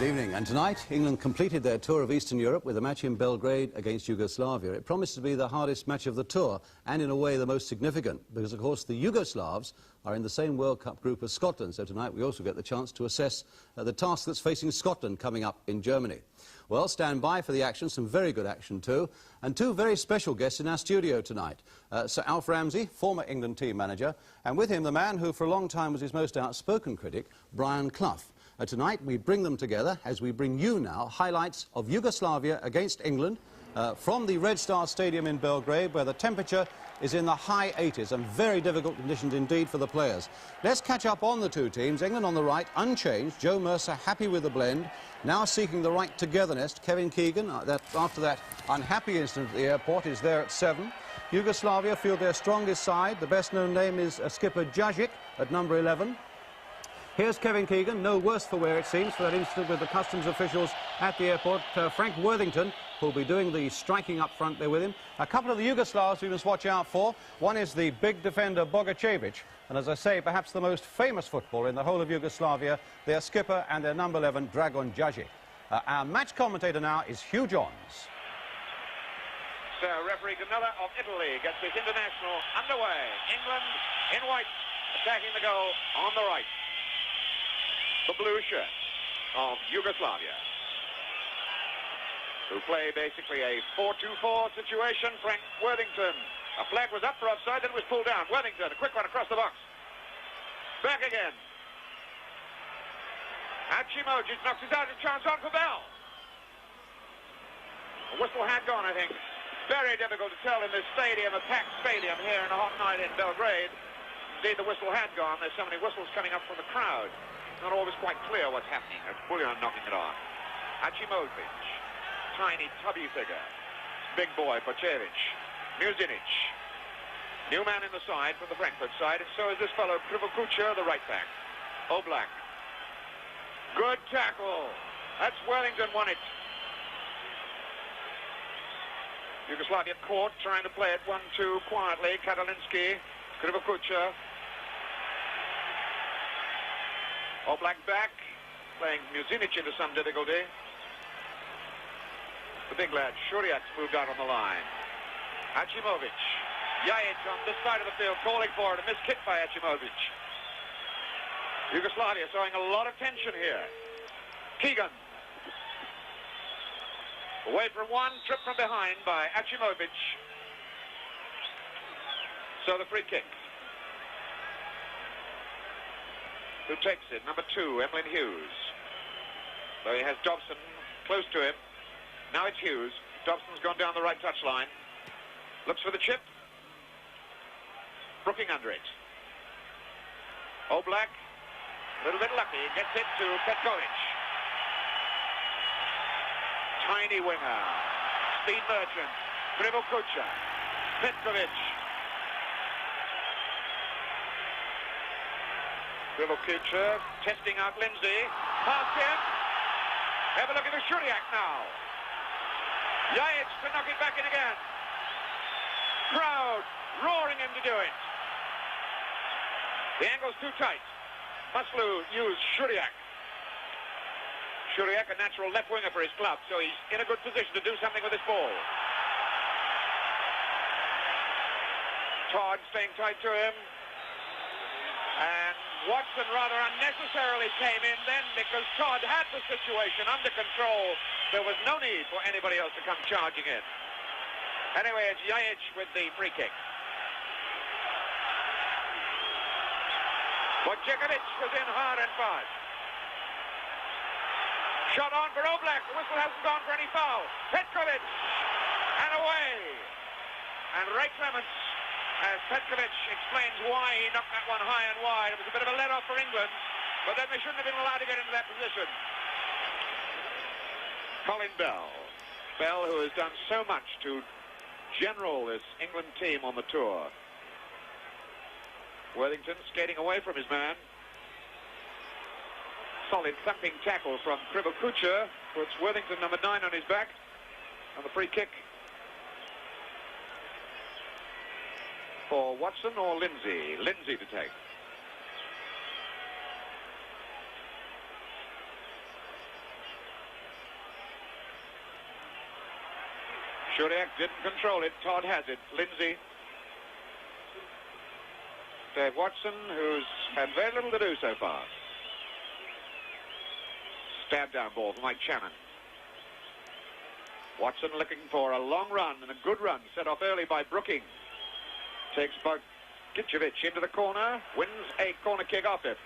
evening. And tonight, England completed their tour of Eastern Europe with a match in Belgrade against Yugoslavia. It promised to be the hardest match of the tour, and in a way the most significant, because of course the Yugoslavs are in the same World Cup group as Scotland. So tonight we also get the chance to assess the task that's facing Scotland coming up in Germany. Well, stand by for the action, some very good action too, and two very special guests in our studio tonight. Sir Alf Ramsey, former England team manager, and with him the man who for a long time was his most outspoken critic, Brian Clough. Tonight we bring them together as we bring you now highlights of Yugoslavia against England from the Red Star Stadium in Belgrade, where the temperature is in the high 80s and very difficult conditions indeed for the players. Let's catch up on the two teams. England on the right, unchanged. Joe Mercer happy with the blend, now seeking the right togetherness. Kevin Keegan, after that unhappy incident at the airport, is there at 7. Yugoslavia feel their strongest side. The best known name is skipper Djajic at number 11. Here's Kevin Keegan, no worse for wear it seems, for that incident with the customs officials at the airport. Frank Worthington, who'll be doing the striking up front there with him. A couple of the Yugoslavs we must watch out for. One is the big defender Bogacevic, and as I say, perhaps the most famous footballer in the whole of Yugoslavia, their skipper and their number 11, Dragan Djajic. Our match commentator now is Hugh Johns. So referee Danella of Italy gets this international underway. England in white, attacking the goal on the right. The blue shirt of Yugoslavia, who play basically a 4-2-4 situation. Frank Worthington, a flag was up for offside, then it was pulled down. Worthington, a quick one across the box. Back again. Hachimojic knocks it out, a chance on for Bell. The whistle had gone, I think. Very difficult to tell in this stadium, a packed stadium here in a hot night in Belgrade. Indeed, the whistle had gone. There's so many whistles coming up from the crowd. Not always quite clear what's happening. That's Bullion knocking it on. Hachimovic, tiny, tubby figure. Big boy, Bocevic. Muzinic. New man in the side from the Frankfurt side, and so is this fellow, Krivokucha, the right back. Oblak. Good tackle. That's Worthington won it. Yugoslavia caught, trying to play it 1-2 quietly. Katalinski, Krivokucha. Oblak back, playing Muzinic into some difficulty. The big lad, Šuriak's moved out on the line. Hachimovic. Jajic on this side of the field, calling for it. A missed kick by Hachimovic. Yugoslavia showing a lot of tension here. Keegan. Away from one, trip from behind by Hachimovic. So the free kick. Who takes it? Number 2, Emlyn Hughes. So he has Dobson close to him. Now it's Hughes. Dobson's gone down the right touchline. Looks for the chip. Brooking under it. Oblak, a little bit lucky, gets it to Petkovic. Tiny winger. Speed merchant. Krivokucha. Petkovic. Krivokucha testing out Lindsay. Past him. Have a look at the Šuriak now. Jajic to knock it back in again. Crowd roaring him to do it. The angle's too tight. Muslu used Šuriak. Šuriak, a natural left winger for his club, so he's in a good position to do something with this ball. Todd staying tight to him. And Watson rather unnecessarily came in then because Todd had the situation under control. There was no need for anybody else to come charging in. Anyway, it's Jajic with the free kick. Bocevic was in hard and fast. Shot on for Oblak. The whistle hasn't gone for any foul. Petkovic. And away. And Ray Clements, as Petkovic explains why he knocked that one high and wide. It was a bit of a let-off for England, but then they shouldn't have been allowed to get into that position. Colin Bell. Bell, who has done so much to general this England team on the tour. Worthington skating away from his man. Solid thumping tackle from Krivokucha. Puts Worthington, number 9, on his back. And the free kick for Watson or Lindsay. Lindsay to take. Shuriak didn't control it. Todd has it. Lindsay. Dave Watson, who's had very little to do so far. Stab down ball for Mike Shannon. Watson looking for a long run and a good run. Set off early by Brooking. Takes Bogicevic into the corner. Wins a corner kick off it.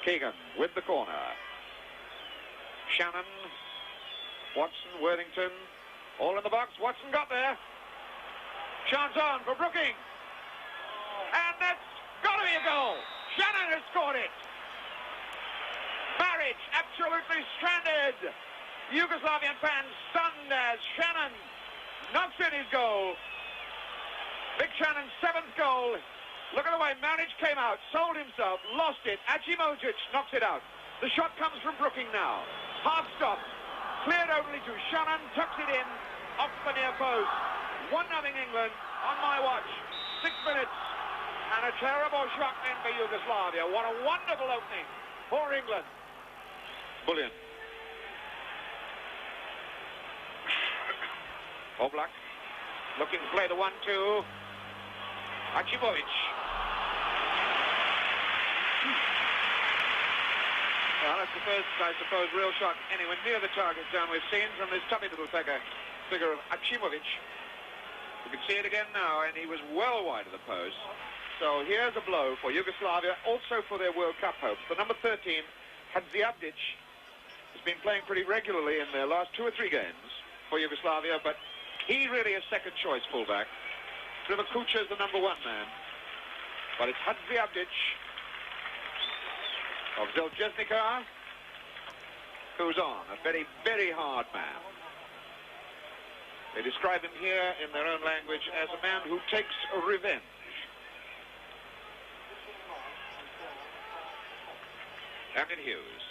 Keegan with the corner. Shannon, Watson, Worthington, all in the box. Watson got there. Chance on for Brooking. And that's got to be a goal. Shannon has scored it. Maric absolutely stranded. Yugoslavian fans stunned as Shannon knocks in his goal. Big Shannon's 7th goal. Look at the way Maric came out, sold himself, lost it. Achimovic knocks it out. The shot comes from Brooking now. Half stop. Cleared only to Shannon, tucks it in, off the near post. 1-0 England on my watch. 6 minutes. And a terrible shock then for Yugoslavia. What a wonderful opening for England. Bullion. Oblak looking to play the 1-2. Achimovic. Well, that's the first, I suppose, real shot anywhere near the target zone we've seen from this tubby little figure of Achimovic. You can see it again now, and he was well wide of the post. So here's a blow for Yugoslavia, also for their World Cup hopes. The number 13, Hadziabdic, has been playing pretty regularly in their last 2 or 3 games for Yugoslavia, but he really is second choice fullback. Krivokucha is the number 1 man. But it's Hadziabdic of Zeljesnica who's on. A very, very hard man. They describe him here in their own language as a man who takes revenge. Damien Hughes.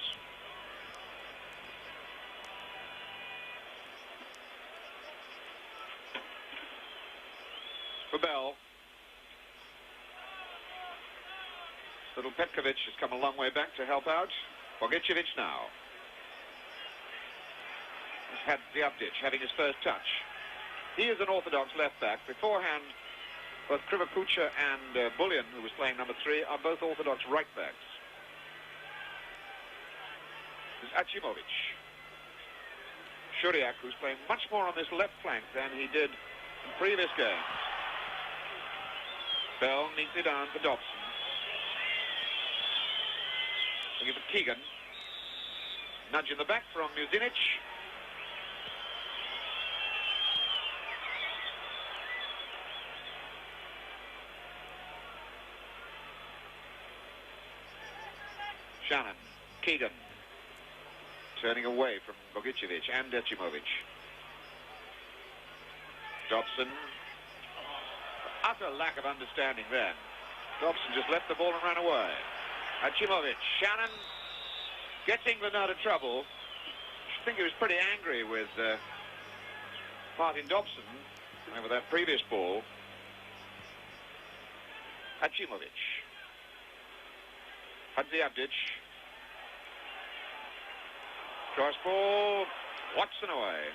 For Bell. Little Petkovic has come a long way back to help out. Bogicevic now. He's had Hadziabdic having his first touch. He is an orthodox left back. Beforehand, both Krivokucha and Bullion, who was playing number 3, are both orthodox right backs. This is Achimovic. Shuriak, who's playing much more on this left flank than he did in previous games. Bell neatly down for Dobson. Looking for Keegan. Nudge in the back from Muzinic. Shannon. Keegan. Turning away from Bogicevic and Achimovic. Dobson. Utter lack of understanding then. Dobson just left the ball and ran away. Achimovic. Shannon gets England out of trouble. I think he was pretty angry with Martin Dobson over that previous ball. Achimovic. Hadziabdic. Cross ball. Watson away.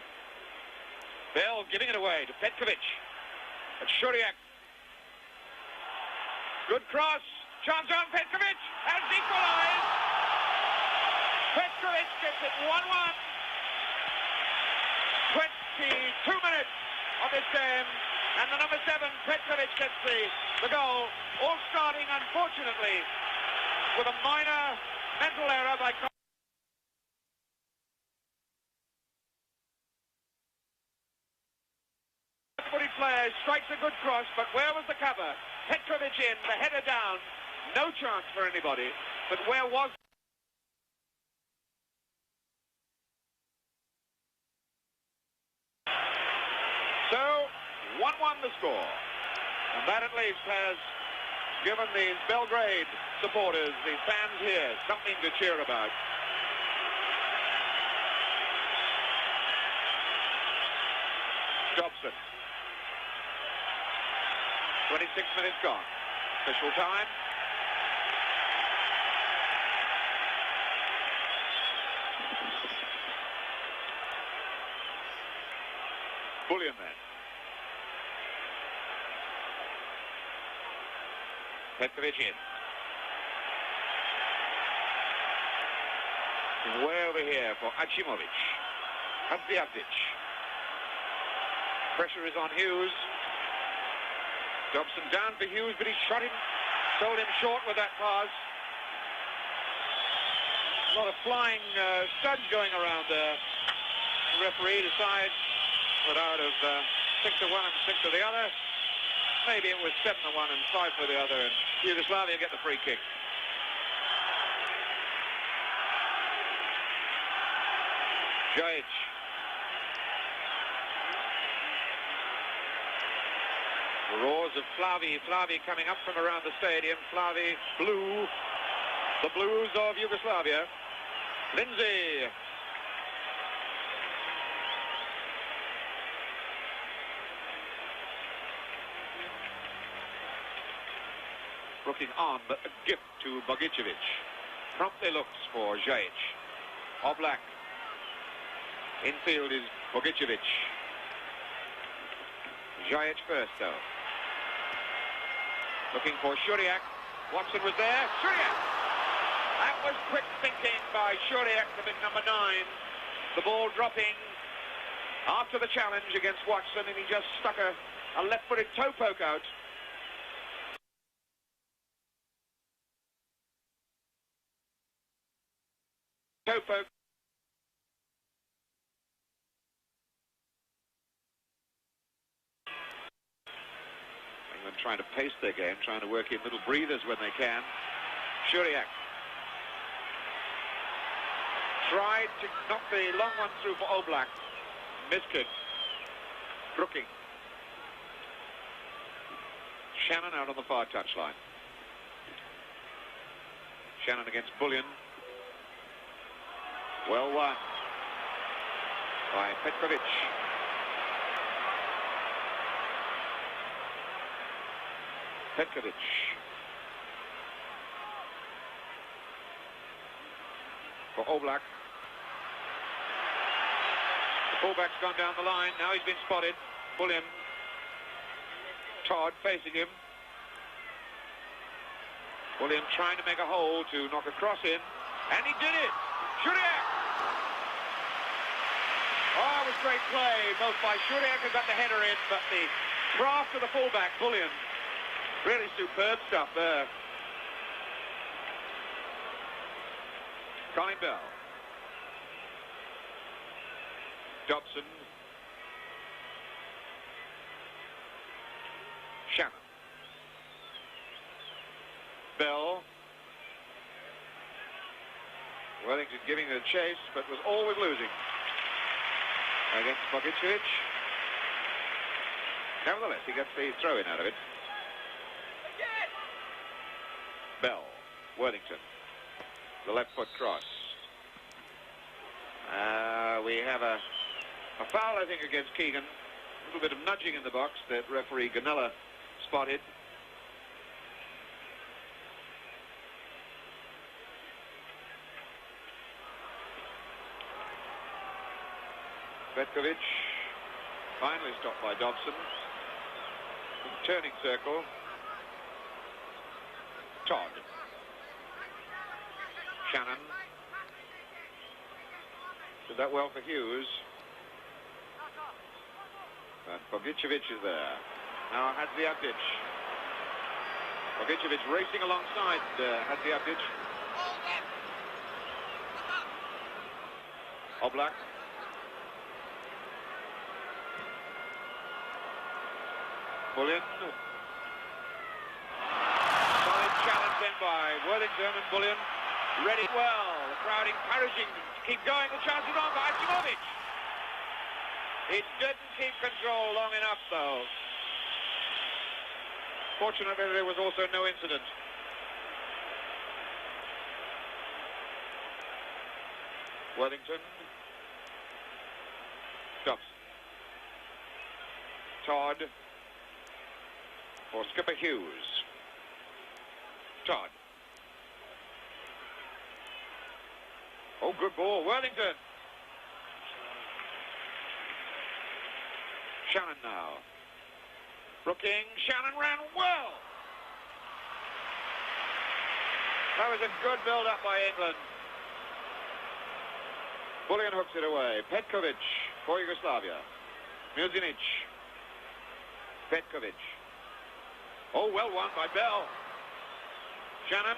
Bell giving it away to Petkovic. At Shuriak. Good cross. Chance on Petkovic has equalized. Petkovic gets it 1-1. 22 minutes of this game. And the number 7, Petkovic, gets the goal. All starting, unfortunately, with a minor mental error by player. Strikes a good cross, but where was the cover? Petkovic in, the header down. No chance for anybody. But where was... So, 1-1 the score. And that at least has given these Belgrade supporters, these fans here, something to cheer about. Dobson. 26 minutes gone. Official time. Bullion then. Petkovic in. Way over here for Achimovic. Hadziadzic. Pressure is on Hughes. Dobson down for Hughes, but he shot him, sold him short with that pass. A lot of flying studs going around there. The referee decides that out of 6 to 1 and 6 to the other, maybe it was 7 to 1 and 5 for the other, and Yugoslavia get the free kick. Jajic. The roars of Flavi coming up from around the stadium. Flavi, blue, the blues of Yugoslavia. Lindsay. Looking on, but a gift to Bogicevic. Promptly looks for Jajic. Oblak. Infield is Bogicevic. Jajic first, though. Looking for Shuriak. Watson was there. Shuriak! That was quick thinking by Shuriak, the big number 9. The ball dropping after the challenge against Watson, and he just stuck a left-footed toe poke out. Toe poke. England trying to pace their game, trying to work in little breathers when they can. Shuriak tried to knock the long one through for Oblak. Missed it. Brooking. Shannon out on the far touchline. Shannon against Bullion. Well won by Petkovic. Petkovic. For Oblak. The fullback's gone down the line. Now he's been spotted. Bullion. Todd facing him. Bullion trying to make a hole to knock a cross in. And he did it! Shuriak! Oh, it was great play, both by Shuriak, who got the header in, but the craft of the fullback, Bullion. Really superb stuff there. Colin Bell. Dobson. Shannon. Bell. Wellington giving it a chase, but was always losing against Bogicevic. Nevertheless, he gets the throw-in out of it. Bell, Worthington, the left foot cross. We have a foul, I think, against Keegan. A little bit of nudging in the box that referee Ganella spotted. Petkovic, finally stopped by Dobson. Turning circle. Todd. Shannon. Did that well for Hughes. But Bogicevic is there. Now Hadziadzic. Bogicevic racing alongside Hadziadzic. Oblak. Bullion. Solid challenge then by Worthington and Bullion. Ready well. The crowd encouraging to keep going. The chance is on by Achimovic. He didn't keep control long enough, though. Fortunately, there was also no incident. Worthington. Dobson. Todd. For skipper Hughes. Todd. Oh, good ball. Worthington. Shannon now. Brooking, Shannon ran well. That was a good build-up by England. Bullion hooks it away. Petkovic for Yugoslavia. Muzinic. Petkovic. Oh, well won by Bell. Shannon.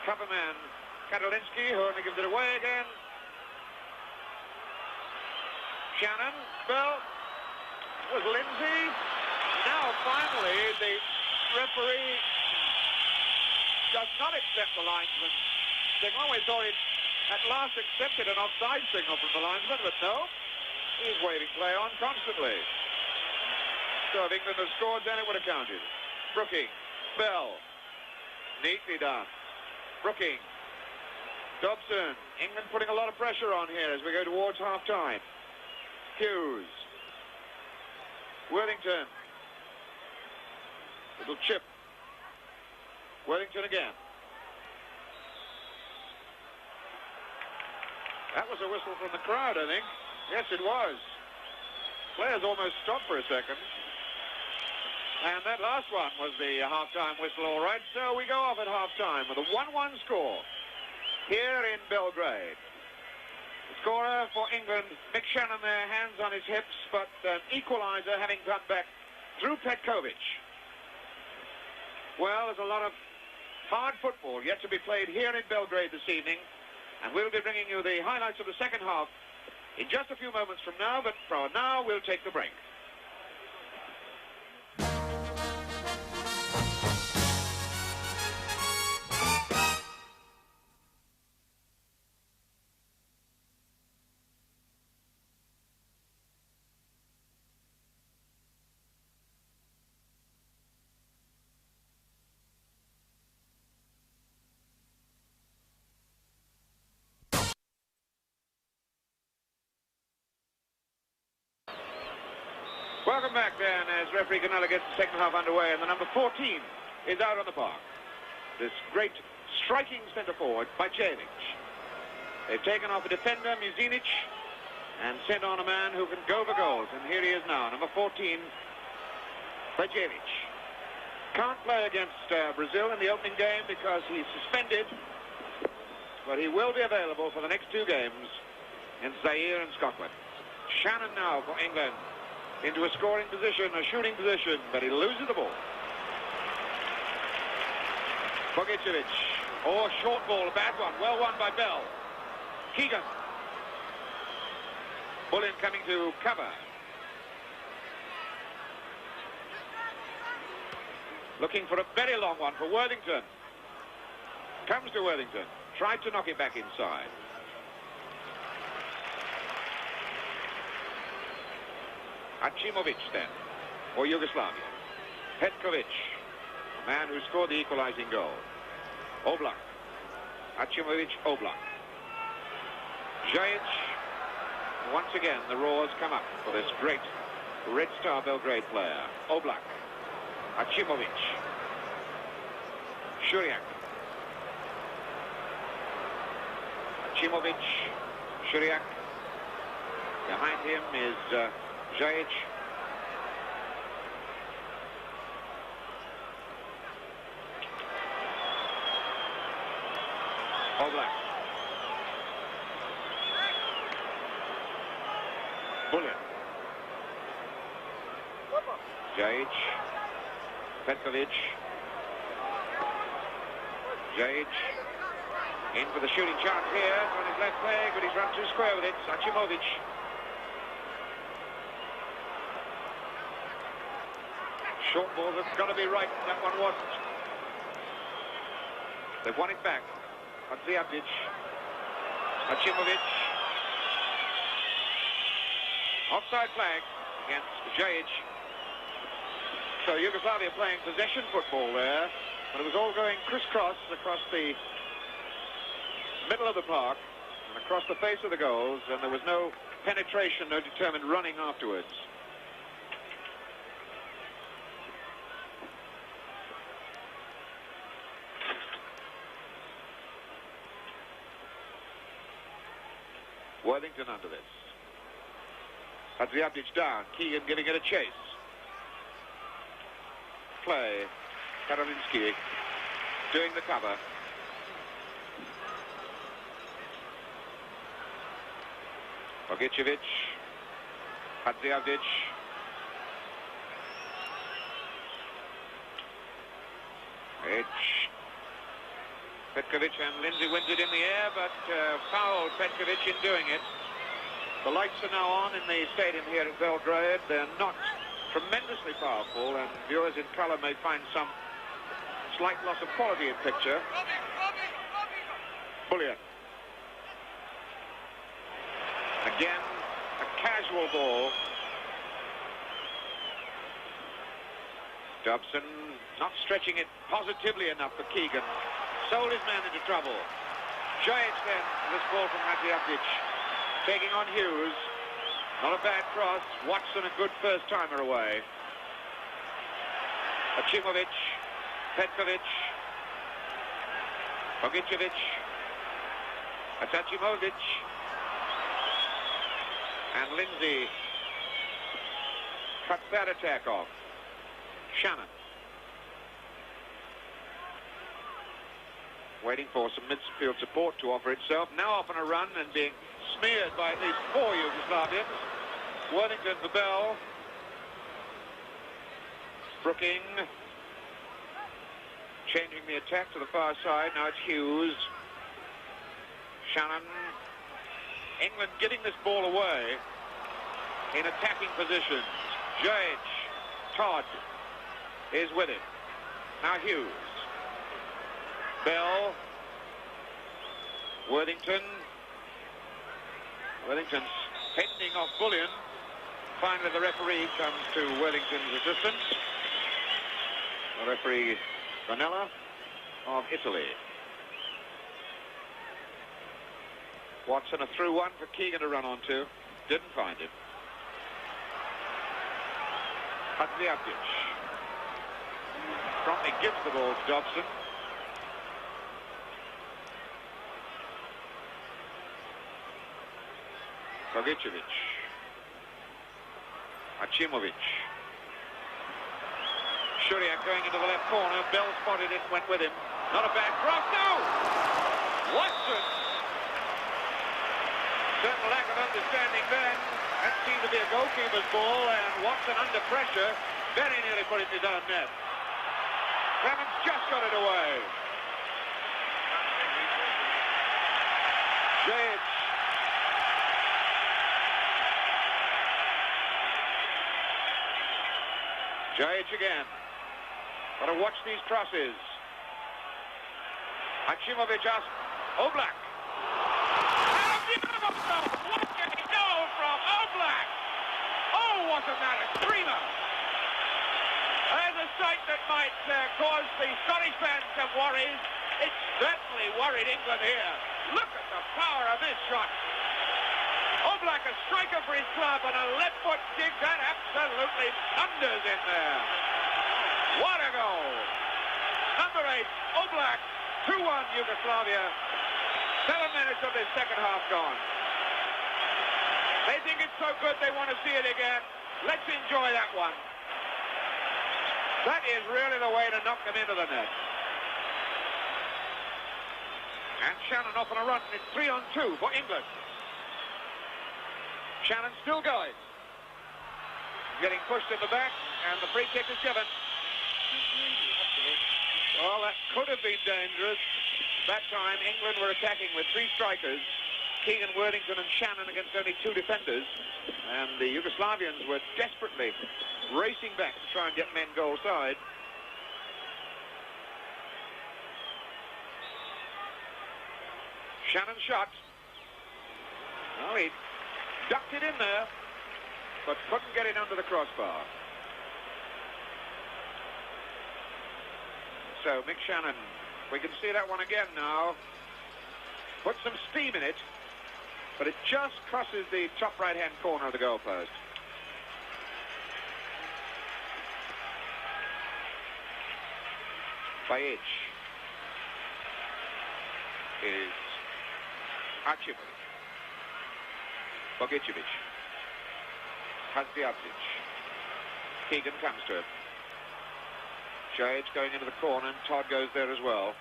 Cover man. Kadolinsky, who only gives it away again. Shannon. Bell. Was Lindsay. Now, finally, the referee does not accept the linesman signal. We thought he'd at last accepted an offside signal from the linesman, but no. He's waving play on constantly. So if England had scored, then it would have counted. Brooking. Bell. Neatly done. Brooking. Dobson. England putting a lot of pressure on here as we go towards half-time. Hughes. Worthington. Little chip. Worthington again. That was a whistle from the crowd, I think. Yes, it was. Players almost stopped for a second. And that last one was the half-time whistle, all right. So we go off at half-time with a 1-1 score here in Belgrade. The scorer for England, Mick Shannon there, hands on his hips, but an equaliser having come back through Petkovic. Well, there's a lot of hard football yet to be played here in Belgrade this evening, and we'll be bringing you the highlights of the second half in just a few moments from now, but for now we'll take the break. Welcome back then as referee Canella gets the second half underway, and the number 14 is out on the park. This great striking centre forward by Bajevic. They've taken off a defender, Muzinic, and sent on a man who can go for goals, and here he is now, number 14, Bajevic. Can't play against Brazil in the opening game because he's suspended, but he will be available for the next two games in Zaire and Scotland. Shannon now for England. Into a scoring position, a shooting position, but he loses the ball. Bogicevic. Oh, short ball, a bad one. Well won by Bell. Keegan. Bullion coming to cover. Looking for a very long one for Worthington. Comes to Worthington. Tried to knock it back inside. Acimovic then, for Yugoslavia. Petkovic, a man who scored the equalizing goal. Oblak. Acimovic, Oblak. Zajic. Once again, the roars come up for this great Red Star Belgrade player. Oblak. Acimovic. Shuriak. Acimovic. Shuriak. Behind him is Zajic. Oblak. Bullion. Zajic. Petkovic. Zajic. In for the shooting chance here. It's on his left leg, but he's run too square with it. Acimovic. Short ball that's got to be right. That one wasn't. They've won it back. Hadziadzic. Acimovic. Offside flag against Zajic. So Yugoslavia playing possession football there, but it was all going crisscross across the middle of the park and across the face of the goals, and there was no penetration, no determined running afterwards. Worthington under this. Hadziabdic down. Keegan giving it a chase. Play. Karolinski doing the cover. Bogicevic. Hadziabdic. Petkovic, and Lindsay wins it in the air, but fouled Petkovic in doing it. The lights are now on in the stadium here at Belgrade. They're not tremendously powerful, and viewers in colour may find some slight loss of quality in picture. Bullion. Again, a casual ball. Dobson not stretching it positively enough for Keegan. Sold his man into trouble. Jojic then, this ball from Hadziabdic. Taking on Hughes. Not a bad cross. Watson a good first-timer away. Achimovic. Petkovic. Bogicevic. Achimovic. And Lindsay cuts that attack off. Shannon. Waiting for some midfield support to offer itself. Now off on a run and being smeared by at least 4 Yugoslavians. Worthington for Bell. Brooking. Changing the attack to the far side. Now it's Hughes. Shannon. England getting this ball away in attacking positions. Jojic. Todd is with it. Now Hughes. Bell. Worthington. Worthington's fending off Bullion. Finally the referee comes to Worthington's assistance. The referee Vanella of Italy. Watson a through one for Keegan to run onto. Didn't find it. Hadziabdic promptly gives the ball to Dobson. Bogicevic. Achimovic. Shuriak going into the left corner. Bell spotted it, went with him. Not a bad cross, no! Watson! Certain lack of understanding then. That seemed to be a goalkeeper's ball, and Watson under pressure very nearly put it in his own net. Clemens just got it away. Jojic. Jojic again. Got to watch these crosses. Achimovic asked Oblak. And a beautiful goal! What can he do from Oblak? Oh, wasn't that a screamer? There's a sight that might cause the Scottish fans some worries. It certainly worried England here. Look at the power of this shot. Oblak, a striker for his club, and a left foot dig that absolutely thunders in there. What a goal. Number 8, Oblak, 2-1 Yugoslavia. 7 minutes of this second half gone. They think it's so good they want to see it again. Let's enjoy that one. That is really the way to knock them into the net. And Shannon off on a run. It's 3-on-2 for England. Shannon still going. Getting pushed in the back, and the free kick is given. Well, that could have been dangerous. That time, England were attacking with 3 strikers. Keegan, Worthington and Shannon against only 2 defenders. And the Yugoslavians were desperately racing back to try and get men goal side. Shannon shot. Well, he ducked it in there, but couldn't get it under the crossbar. So, Mick Shannon, we can see that one again now. Put some steam in it, but it just crosses the top right-hand corner of the goalpost. Bajic is Achimovic. Bogicevic. Hadziadzic. Keegan comes to him. Jage going into the corner, and Todd goes there as well.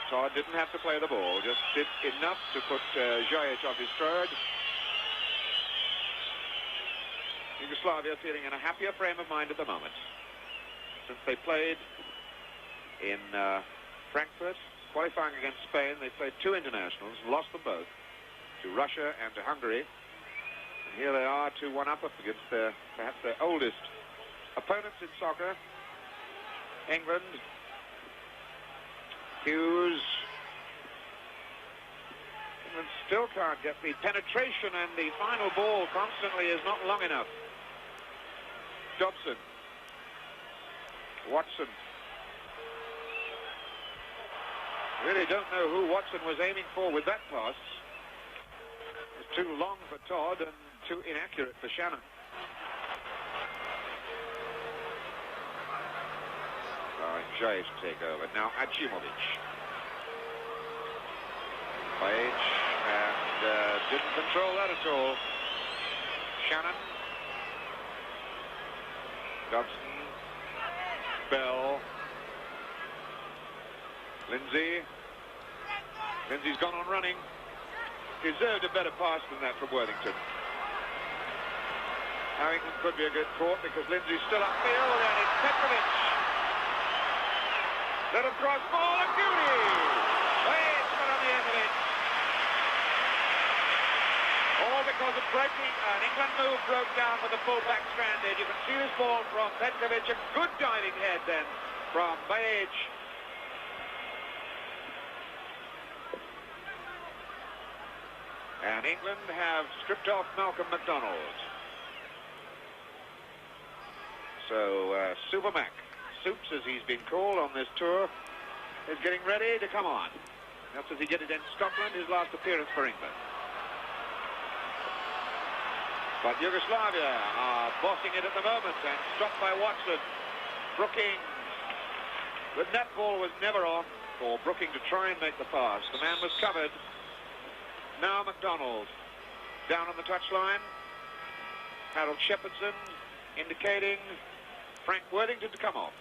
Todd didn't have to play the ball, just did enough to put Jage off his throat. Yugoslavia feeling in a happier frame of mind at the moment. Since they played in Frankfurt, qualifying against Spain, they played 2 internationals, lost them both, to Russia and to Hungary. And here they are, 2-1 up against perhaps their oldest opponents in soccer. England. Hughes. England still can't get the penetration, and the final ball constantly is not long enough. Dobson. Watson. Really don't know who Watson was aiming for with that pass. It's too long for Todd and too inaccurate for Shannon. Jage to take over. Now Acimovic. Page, and didn't control that at all. Shannon. Dobson. Bell. Lindsay. Lindsay's gone on running. Deserved a better pass than that from Worthington. Harrington could be a good court because Lindsay's still upfield, and it's Petrovic. Little cross ball, a beauty! It's got on the end of it. All because of breaking. An England move broke down with the full-back stranded. You can see this ball from Petrovic. A good diving head then from Bajic. And England have stripped off Malcolm MacDonald. So Supermac, Soups as he's been called on this tour, is getting ready to come on. Just as he did it in Scotland, his last appearance for England. But Yugoslavia are bossing it at the moment and stopped by Watson. Brookings. The net ball was never on for Brooking to try and make the pass. The man was covered. Now MacDonald down on the touchline. Harold Shepherdson indicating Frank Worthington to come off.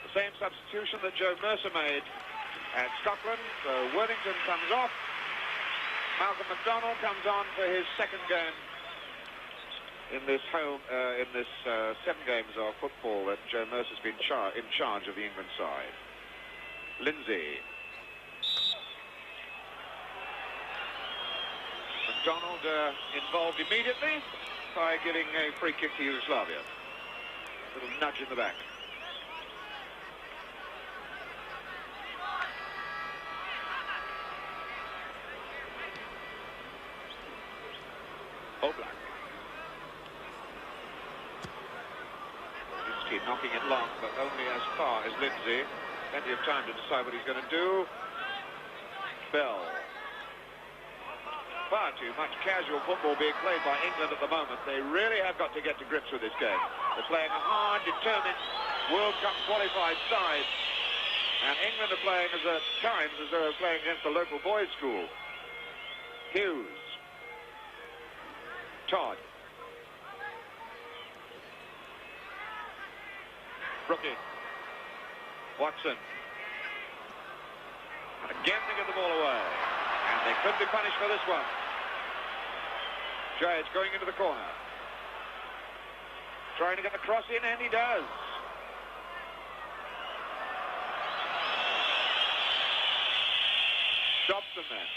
The same substitution that Joe Mercer made at Scotland. So Worthington comes off. Malcolm MacDonald comes on for his second game in this 7 games of football that Joe Mercer's been in charge of the England side. Lindsay. MacDonald involved immediately by giving a free kick to Yugoslavia. A little nudge in the back. Oblak. Knocking it long, but only as far as Lindsay. Plenty of time to decide what he's going to do. Bell. Far too much casual football being played by England at the moment. They really have got to get to grips with this game. They're playing a hard, determined World Cup qualified side. And England are playing at times as though they're playing against the local boys' school. Hughes. Todd. Brooking. Watson. And again they get the ball away. And they could be punished for this one. Jage going into the corner. Trying to get the cross in, and he does. Dobson then.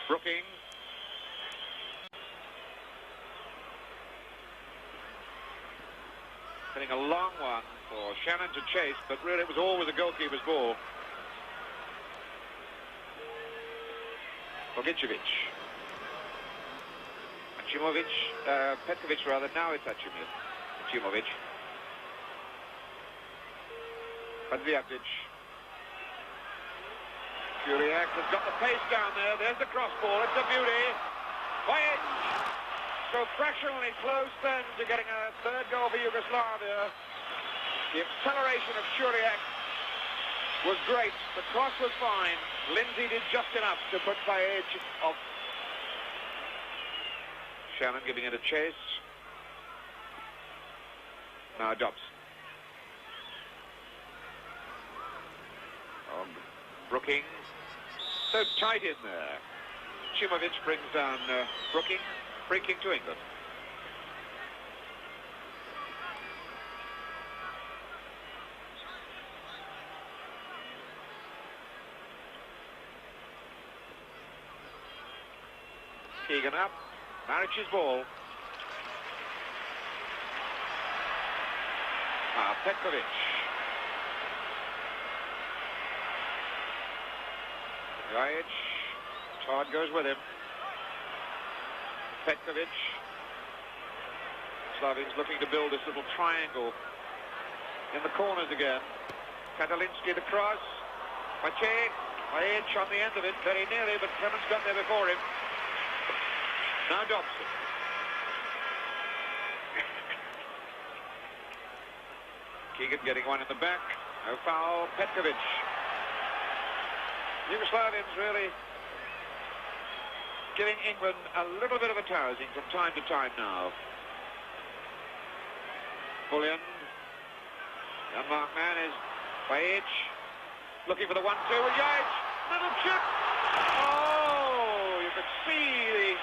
Brooking. Hitting a long one for Shannon to chase, but really it was always a goalkeeper's ball. Bogicevic. Acimovic, Petkovic rather, now it's Acimovic. Hadziadzic. Juriak has got the pace down there. There's the cross ball. It's a beauty. Bajic. So fractionally close then to getting a third goal for Yugoslavia. The acceleration of Juriak was great. The cross was fine. Lindsay did just enough to put Bajic off Shannon giving it a chase. Now Dobson. Brooking. So tight in there. Chimovic brings down Brooking. Free kick to England. Keegan up. Maric's ball. Petkovic. Gajic. Todd goes with him. Petkovic. Slavin's looking to build this little triangle in the corners again. Katalinsky the cross. Gajic on the end of it, very nearly, but Clemens got there before him. Now Dobson. Keegan getting one in the back. No foul. Petkovic. Yugoslavians really giving England a little bit of a tousing from time to time now. Bullion. Young mark man is Gajic. Looking for the 1-2 with Gajic. Little chip. Oh, you could see the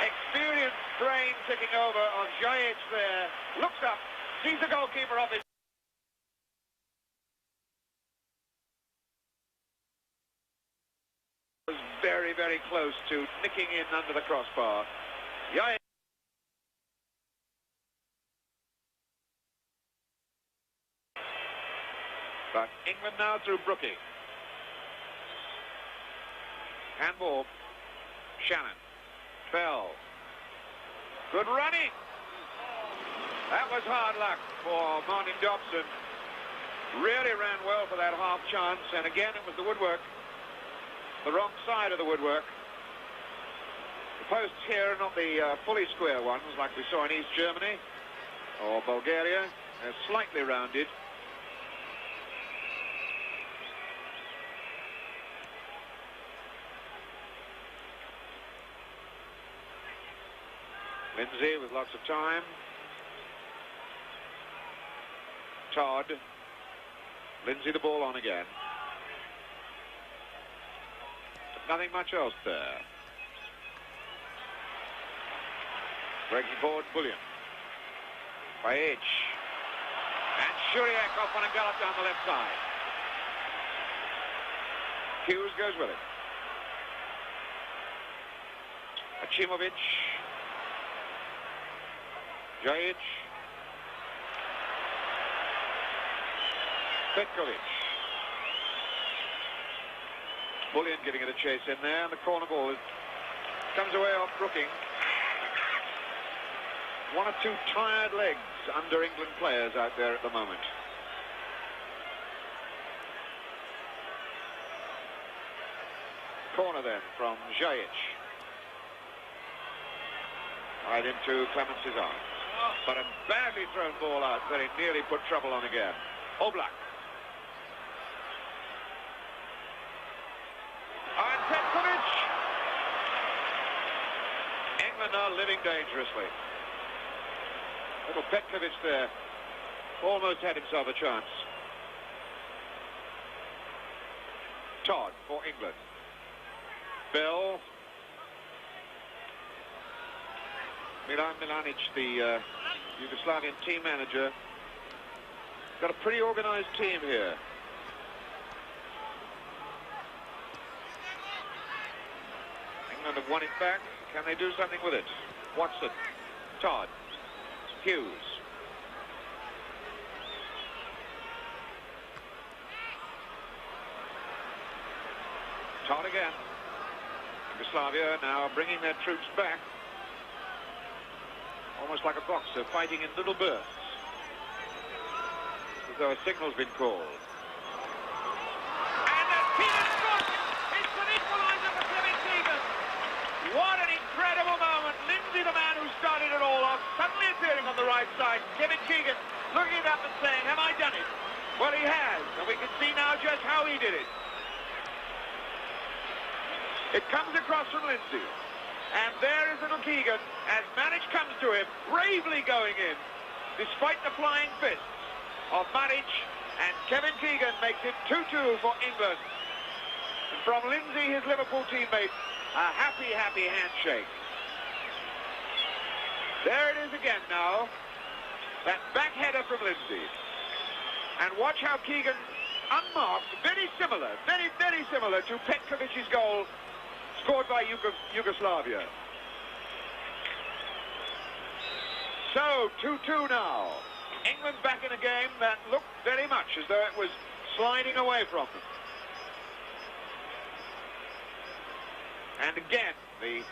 experienced brain ticking over on Gajic there. Looks up, sees the goalkeeper off his. Was very, very close to nicking in under the crossbar. Gajic. But England now through Brooking. Handball. Shannon. Bell. Good running. That was hard luck for Martin Dobson. Really ran well for that half chance, and again it was the woodwork. The wrong side of the woodwork. The posts here are not the fully square ones like we saw in East Germany or Bulgaria. They're slightly rounded. Lindsay with lots of time. Todd. Lindsay the ball on again. But nothing much else there. Breaking forward, Bullion. Gajic. And Shuriak off on a gallop down the left side. Hughes goes with it. Achimovic. Gajic. Petkovic. Bullion getting it a chase in there, and the corner ball comes away off Brooking. One or two tired legs under England players out there at the moment. Corner then from Gajic. Right into Clemens' arms. But a badly thrown ball out, very nearly put trouble on again. Oblak. And Petkovic. England are living dangerously. Little Petkovic there almost had himself a chance. Todd for England. Bell. Milan Milanic, the Yugoslavian team manager, got a pretty organized team here. England have won it back. Can they do something with it? Watson, Todd, Hughes. Todd again. Yugoslavia now bringing their troops back. Almost like a boxer fighting in little bursts. As though a signal's been called. And the Keegan scored! It's an equaliser for Kevin Keegan. What an incredible moment. Lindsay, the man who started it all off, suddenly appearing on the right side. Kevin Keegan looking it up and saying, have I done it? Well, he has. And we can see now just how he did it. It comes across from Lindsay. And there is little Keegan as Maric comes to him, bravely going in, despite the flying fists of Maric, and Kevin Keegan makes it 2-2 for England. And from Lindsay, his Liverpool teammate, a happy, happy handshake. There it is again now, that back header from Lindsay. And watch how Keegan, unmarked, very similar, very, very similar to Petkovic's goal scored by Yugoslavia. So, 2-2 now. England back in a game that looked very much as though it was sliding away from them. And again, the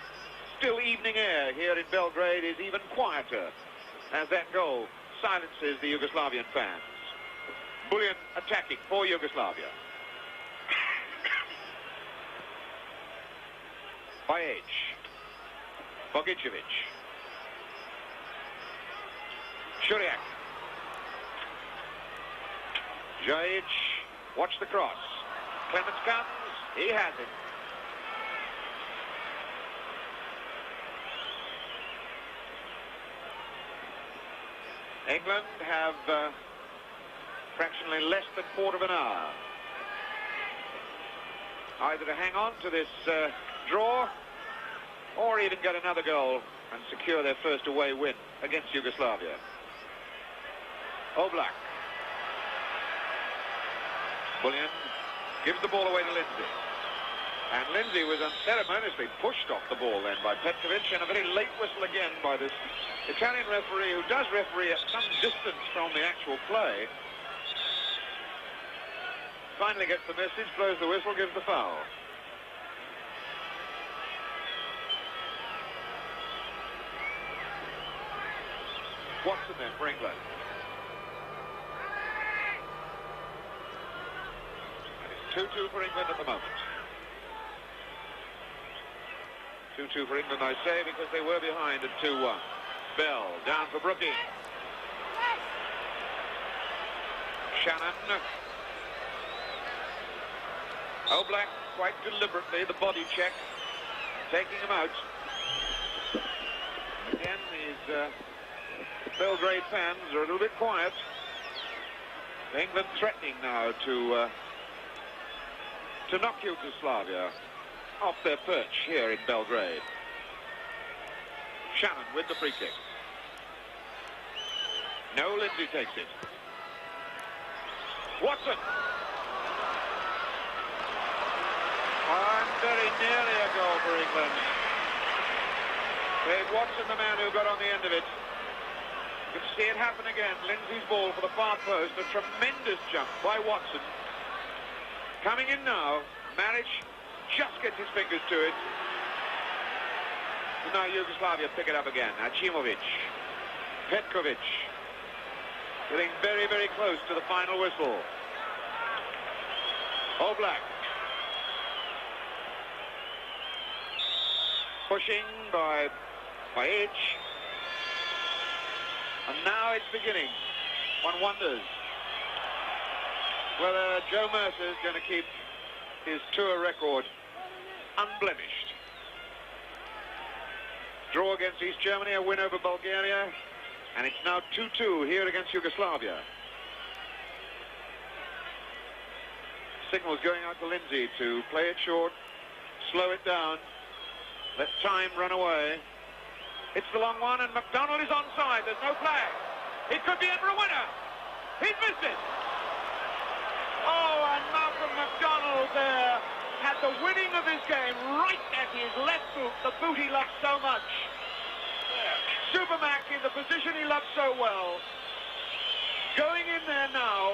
still evening air here in Belgrade is even quieter as that goal silences the Yugoslavian fans. Bullion attacking for Yugoslavia. Bajic. Bogicevic. Šuriak. Jajic. Watch the cross. Clements comes. He has it. England have fractionally less than a quarter of an hour either to hang on to this draw or even get another goal and secure their first away win against Yugoslavia. Oblak. Bullion gives the ball away to Lindsay. And Lindsay was unceremoniously pushed off the ball then by Petkovic, and a very late whistle again by this Italian referee, who does referee at some distance from the actual play. Finally gets the message, blows the whistle, gives the foul. Watson then for England. And it's 2-2 for England at the moment. 2-2 for England, I say, because they were behind at 2-1. Bell down for Brookie. Shannon. Oblak, quite deliberately, the body check, taking him out. Again, these Belgrade fans are a little bit quiet. England threatening now to knock Yugoslavia off their perch here in Belgrade. Shannon with the free kick. No, Lindsay takes it. Watson. And very nearly a goal for England. Dave Watson, the man who got on the end of it. You can see it happen again. Lindsay's ball for the far post. A tremendous jump by Watson. Coming in now. Maric just gets his fingers to it. And now Yugoslavia pick it up again. Acimovic. Petkovic. Getting very, very close to the final whistle. Oblak. Pushing by Bajic. And now it's beginning. One wonders whether Joe Mercer is going to keep his tour record unblemished. Draw against East Germany, a win over Bulgaria, and it's now 2-2 here against Yugoslavia. Signals going out to Lindsay to play it short, slow it down, let time run away. It's the long one, and McDonald is onside. There's no flag. It could be in for a winner. He's missed it. Oh, and Malcolm McDonald there had the winning of his game right at his left boot, the boot he loves so much. Supermac in the position he loves so well. Going in there now.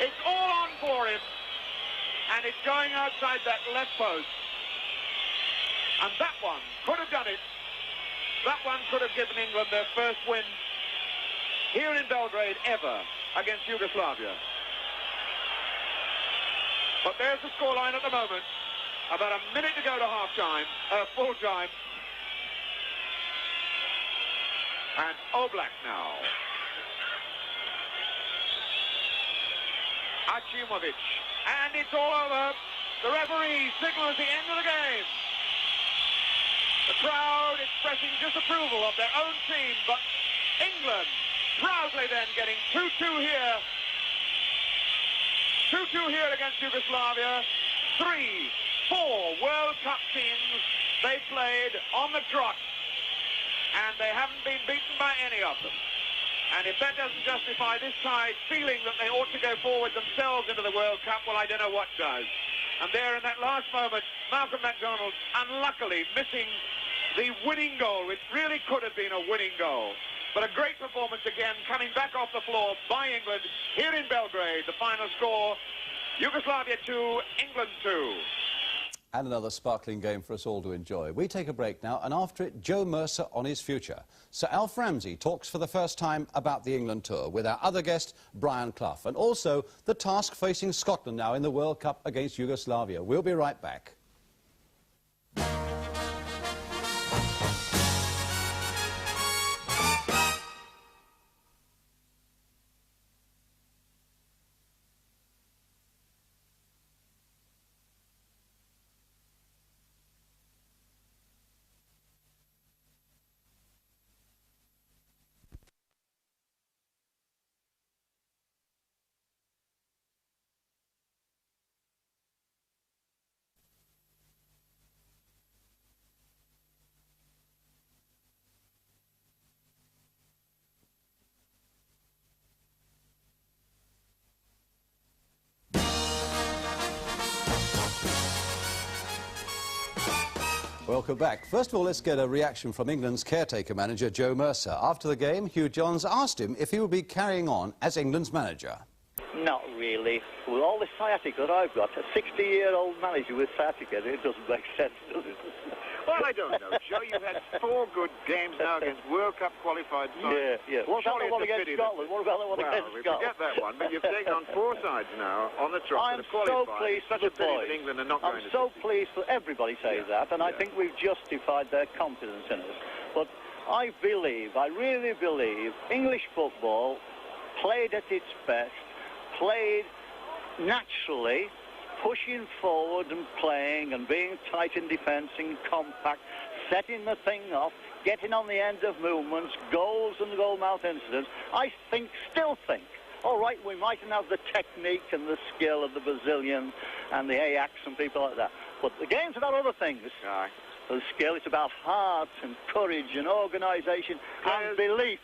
It's all on for him. And it's going outside that left post. And that one could have done it. That one could have given England their first win here in Belgrade ever against Yugoslavia. But there's the scoreline at the moment. About a minute to go to half-time, full time. And Oblak now. Acimovic. And it's all over. The referee signals the end of the game. The crowd expressing disapproval of their own team, but England proudly then getting 2-2 here. 2-2 here against Yugoslavia. 3-4 World Cup teams they played on the trot, and they haven't been beaten by any of them. And if that doesn't justify this side feeling that they ought to go forward themselves into the World Cup, well, I don't know what does. And there in that last moment, Malcolm MacDonald unluckily missing the winning goal, which really could have been a winning goal. But a great performance again, coming back off the floor by England here in Belgrade. The final score, Yugoslavia 2, England 2. And another sparkling game for us all to enjoy. We take a break now, and after it, Joe Mercer on his future. Sir Alf Ramsey talks for the first time about the England tour with our other guest, Brian Clough, and also the task facing Scotland now in the World Cup against Yugoslavia. We'll be right back. Welcome back. First of all, let's get a reaction from England's caretaker manager, Joe Mercer. After the game, Hugh Johns asked him if he would be carrying on as England's manager. Not really. With all the sciatica that I've got, a 60-year-old manager with sciatica, it doesn't make sense, does it? Well, I don't know, Joe. You've had 4 good games now against World Cup qualified sides. Yeah. What about the one against Scotland? What about the one against Scotland? Forget that one, but you've taken on 4 sides now on the trot that have qualified. So pleased Such a pity that England are not going to. I'm so pleased that everybody says that, and I think we've justified their confidence in us. But I really believe, English football played at its best, played naturally, pushing forward and playing and being tight in defence and compact, setting the thing off, getting on the end of movements, goals and goal-mouth incidents. I still think, all right, we mightn't have the technique and the skill of the Brazilians and the Ajax and people like that, but the game's about other things. Aye. The skill, it's about heart and courage and organisation and belief.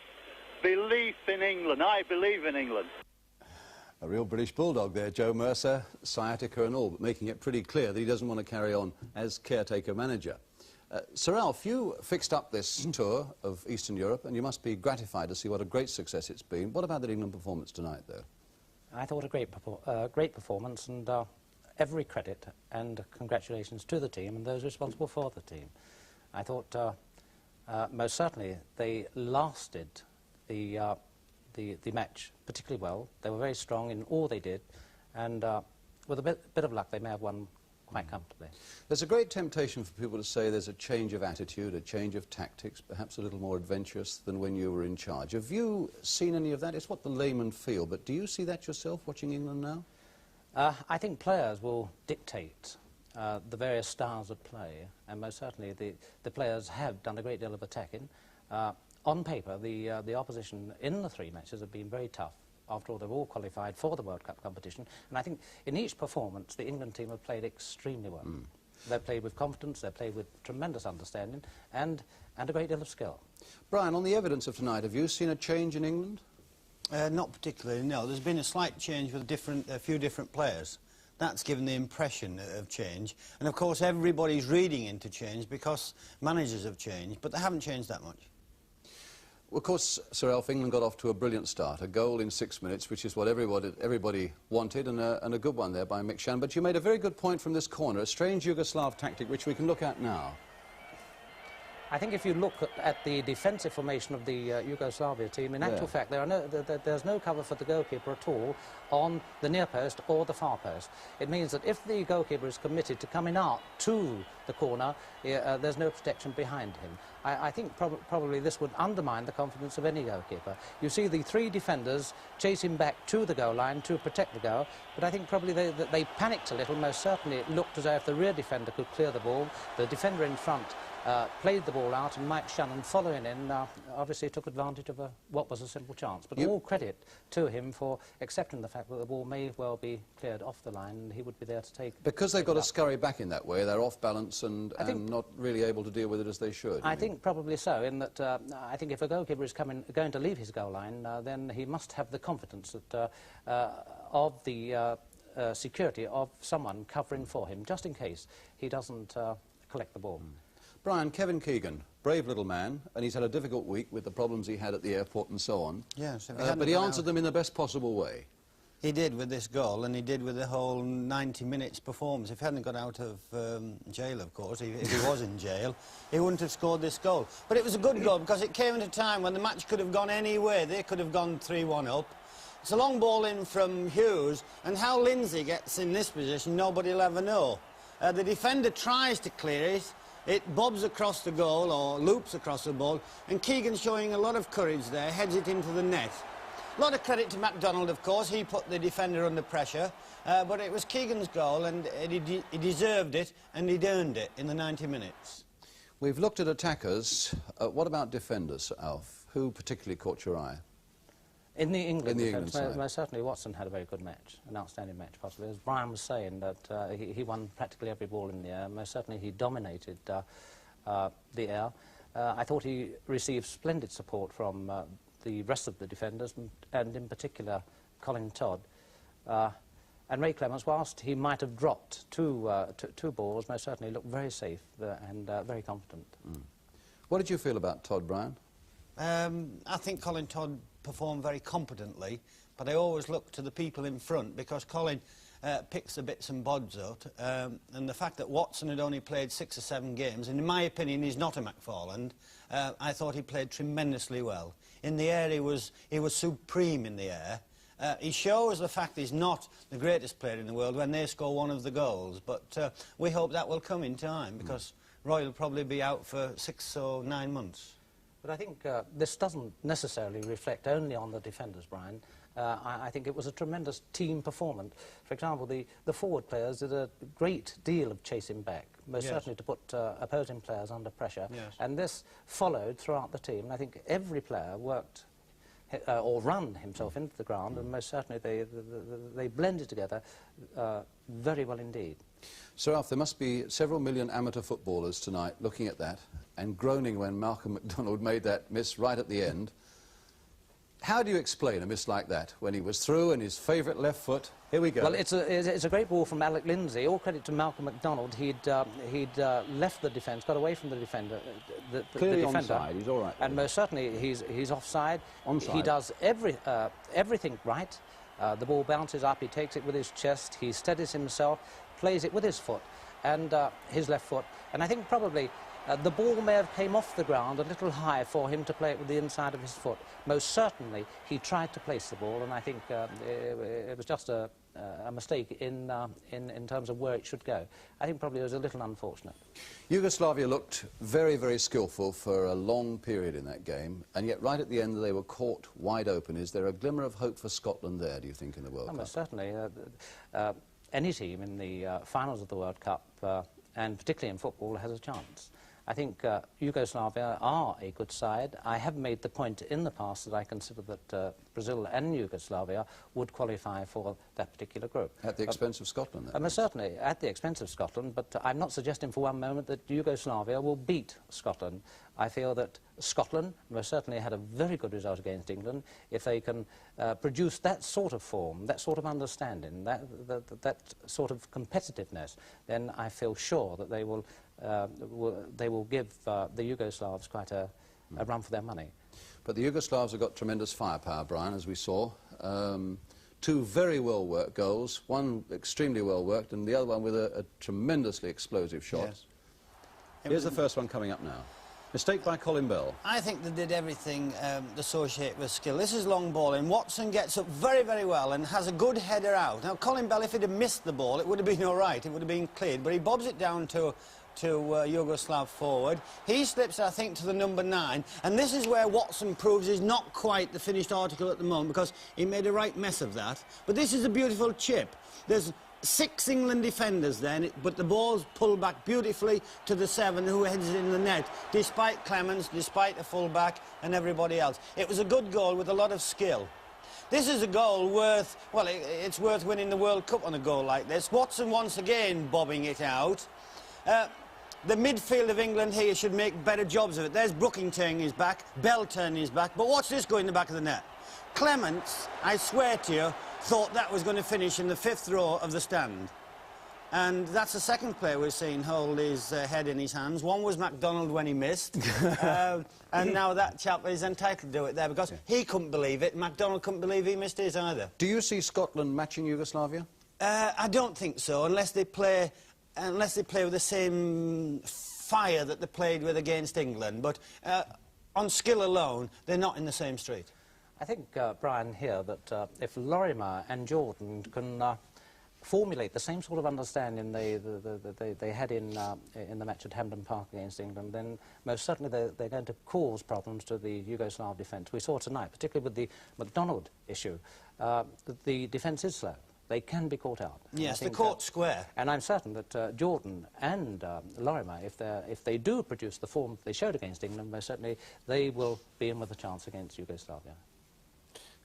Belief in England. I believe in England. A real British bulldog there, Joe Mercer, sciatica and all, but making it pretty clear that he doesn't want to carry on as caretaker manager. Sir Alf, you fixed up this tour of Eastern Europe, and you must be gratified to see what a great success it's been. What about the England performance tonight, though? I thought a great performance, and every credit and congratulations to the team and those responsible for the team. I thought most certainly they lasted the match particularly well. They were very strong in all they did, and with a bit of luck they may have won quite comfortably. There's a great temptation for people to say there's a change of attitude, a change of tactics, perhaps a little more adventurous than when you were in charge. Have you seen any of that? It's what the laymen feel, but do you see that yourself watching England now? I think players will dictate the various styles of play, and most certainly the players have done a great deal of attacking. On paper, the opposition in the 3 matches have been very tough. After all, they've all qualified for the World Cup competition, and I think in each performance the England team have played extremely well. They've played with confidence, they've played with tremendous understanding, and a great deal of skill. Brian, on the evidence of tonight, have you seen a change in England? Not particularly, no. There's been a slight change with a few different players. That's given the impression of change. And of course everybody's reading into change because managers have changed, but they haven't changed that much. Well, of course, Sir Alf, England got off to a brilliant start, a goal in 6 minutes, which is what everybody wanted, and a good one there by Mick Shannon. But you made a very good point from this corner, a strange Yugoslav tactic which we can look at now. I think if you look at the defensive formation of the Yugoslavia team, in actual fact, there's no cover for the goalkeeper at all on the near post or the far post. It means that if the goalkeeper is committed to coming out to the corner, there's no protection behind him. I think probably this would undermine the confidence of any goalkeeper. You see the 3 defenders chasing back to the goal line to protect the goal, but I think probably they panicked a little. Most certainly it looked as though if the rear defender could clear the ball, the defender in front played the ball out, and Mike Shannon, following in, obviously took advantage of what was a simple chance. But all credit to him for accepting the fact that the ball may well be cleared off the line, and he would be there to take... Because they've got to scurry back in that way, they're off balance and not really able to deal with it as they should. I think probably so, in that I think if a goalkeeper is going to leave his goal line, then he must have the confidence that, of the security of someone covering for him, just in case he doesn't collect the ball. Brian, Kevin Keegan, brave little man, and he's had a difficult week with the problems he had at the airport and so on. Yes, but he answered them in the best possible way. He did with this goal, and he did with the whole 90 minutes performance. If he hadn't got out of jail, of course, if he was in jail, he wouldn't have scored this goal. But it was a good goal because it came at a time when the match could have gone any way. They could have gone 3-1 up. It's a long ball in from Hughes, and how Lindsay gets in this position, nobody will ever know. The defender tries to clear it. It bobs across the goal, or loops across the ball, and Keegan's showing a lot of courage there, heads it into the net. A lot of credit to MacDonald, of course. He put the defender under pressure, but it was Keegan's goal, and he deserved it, and he'd earned it in the 90 minutes. We've looked at attackers. What about defenders, Alf? Who particularly caught your eye? In the England defence, most certainly Watson had a very good match, an outstanding match possibly. As Brian was saying, that he won practically every ball in the air. Most certainly he dominated the air. I thought he received splendid support from the rest of the defenders, and in particular Colin Todd. And Ray Clements, whilst he might have dropped two balls, most certainly looked very safe and very confident. What did you feel about Todd, Brian? I think Colin Todd performed very competently, but I always look to the people in front, because Colin picks the bits and bobs out, and the fact that Watson had only played 6 or 7 games, and in my opinion he's not a McFarland, I thought he played tremendously well. In the air he was supreme in the air. He shows the fact he's not the greatest player in the world when they score one of the goals, but we hope that will come in time, because Roy will probably be out for 6 or 9 months. But I think this doesn't necessarily reflect only on the defenders, Brian. I think it was a tremendous team performance. For example, the forward players did a great deal of chasing back, most certainly to put opposing players under pressure. And this followed throughout the team. And I think every player worked or run himself into the ground, and most certainly they blended together very well indeed. Sir Alf, there must be several million amateur footballers tonight looking at that and groaning when Malcolm MacDonald made that miss right at the end. How do you explain a miss like that, when he was through and his favourite left foot? Here we go. Well, it's a great ball from Alec Lindsay. All credit to Malcolm MacDonald. He'd left the defence, got away from the defender. Clearly the defender, onside, he's all right. And most certainly he's offside. Onside. He does everything right. The ball bounces up, he takes it with his chest, he steadies himself, plays it with his foot and his left foot. And I think probably the ball may have came off the ground a little high for him to play it with the inside of his foot. Most certainly he tried to place the ball, and I think it was just a mistake in terms of where it should go. I think probably it was a little unfortunate. Yugoslavia looked very, very skillful for a long period in that game, and yet right at the end they were caught wide open. Is there a glimmer of hope for Scotland there, do you think, in the World Cup? Most certainly. Any team in the finals of the World Cup, and particularly in football, has a chance. I think Yugoslavia are a good side. I have made the point in the past that I consider that Brazil and Yugoslavia would qualify for that particular group. At the expense of Scotland? Certainly, at the expense of Scotland, but I'm not suggesting for one moment that Yugoslavia will beat Scotland. I feel that Scotland most certainly had a very good result against England. If they can produce that sort of form, that sort of understanding, that sort of competitiveness, then I feel sure that they will give the Yugoslavs quite a run for their money. But the Yugoslavs have got tremendous firepower, Brian, as we saw. 2 very well-worked goals, one extremely well-worked, and the other one with a tremendously explosive shot. Yes. Here's the first one coming up now. Mistake by Colin Bell. I think they did everything associated with skill. This is long ball, and Watson gets up very, very well and has a good header out. Now, Colin Bell, if he'd have missed the ball, it would have been all right. It would have been cleared, but he bobs it down to Yugoslav forward. He slips, I think, to the number 9, and this is where Watson proves he's not quite the finished article at the moment, because he made a right mess of that. But this is a beautiful chip. There's 6 England defenders then, but the ball's pulled back beautifully to the 7 who heads it in the net, despite Clements, despite the full-back and everybody else. It was a good goal with a lot of skill. This is a goal worth, well, it's worth winning the World Cup on a goal like this. Watson once again bobbing it out. The midfield of England here should make better jobs of it. There's Brooking turning his back, Bell turning his back, but watch this go in the back of the net. Clements, I swear to you, thought that was going to finish in the 5th row of the stand. And that's the second player we've seen hold his head in his hands. One was MacDonald when he missed, and now that chap is entitled to do it there because he couldn't believe it. MacDonald couldn't believe he missed his either. Do you see Scotland matching Yugoslavia? I don't think so, unless they play with the same fire that they played with against England. But on skill alone, they're not in the same street. I think, Brian, here that if Lorimer and Jordan can formulate the same sort of understanding they had in the match at Hampden Park against England, then most certainly they're going to cause problems to the Yugoslav defence. We saw tonight, particularly with the MacDonald issue, the defence is slow. They can be caught out. Yes, the court square. And I'm certain that Jordan and Lorimer, if they do produce the form they showed against England, most certainly they will be in with a chance against Yugoslavia.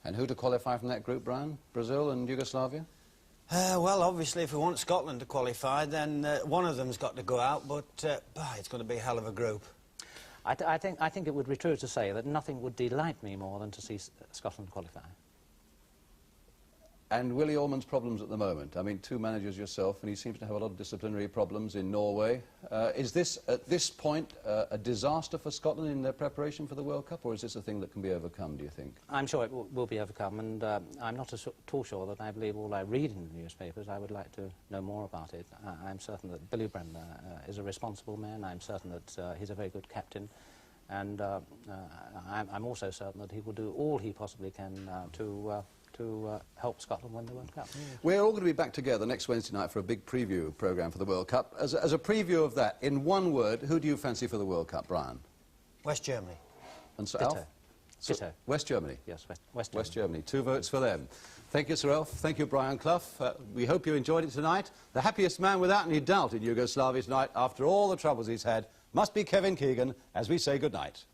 And who to qualify from that group, Brian? Brazil and Yugoslavia? Well, obviously, if we want Scotland to qualify, then one of them's got to go out, but it's going to be a hell of a group. I think it would be true to say that nothing would delight me more than to see Scotland qualify. And Willie Ormond's problems at the moment. I mean, 2 managers yourself, and he seems to have a lot of disciplinary problems in Norway. Is this, at this point, a disaster for Scotland in their preparation for the World Cup, or is this a thing that can be overcome, do you think? I'm sure it will be overcome, and I'm not at all sure that I believe all I read in the newspapers. I would like to know more about it. I'm certain that Billy Bremner is a responsible man. I'm certain that he's a very good captain. And I'm also certain that he will do all he possibly can to help Scotland win the World Cup. We're all going to be back together next Wednesday night for a big preview programme for the World Cup. As a preview of that, in one word, who do you fancy for the World Cup, Brian? West Germany. And Sir Ditto. Alf? Ditto. West Germany? Yes, West Germany. 2 votes for them. Thank you, Sir Alf. Thank you, Brian Clough. We hope you enjoyed it tonight. The happiest man without any doubt in Yugoslavia tonight, after all the troubles he's had, must be Kevin Keegan, as we say good night.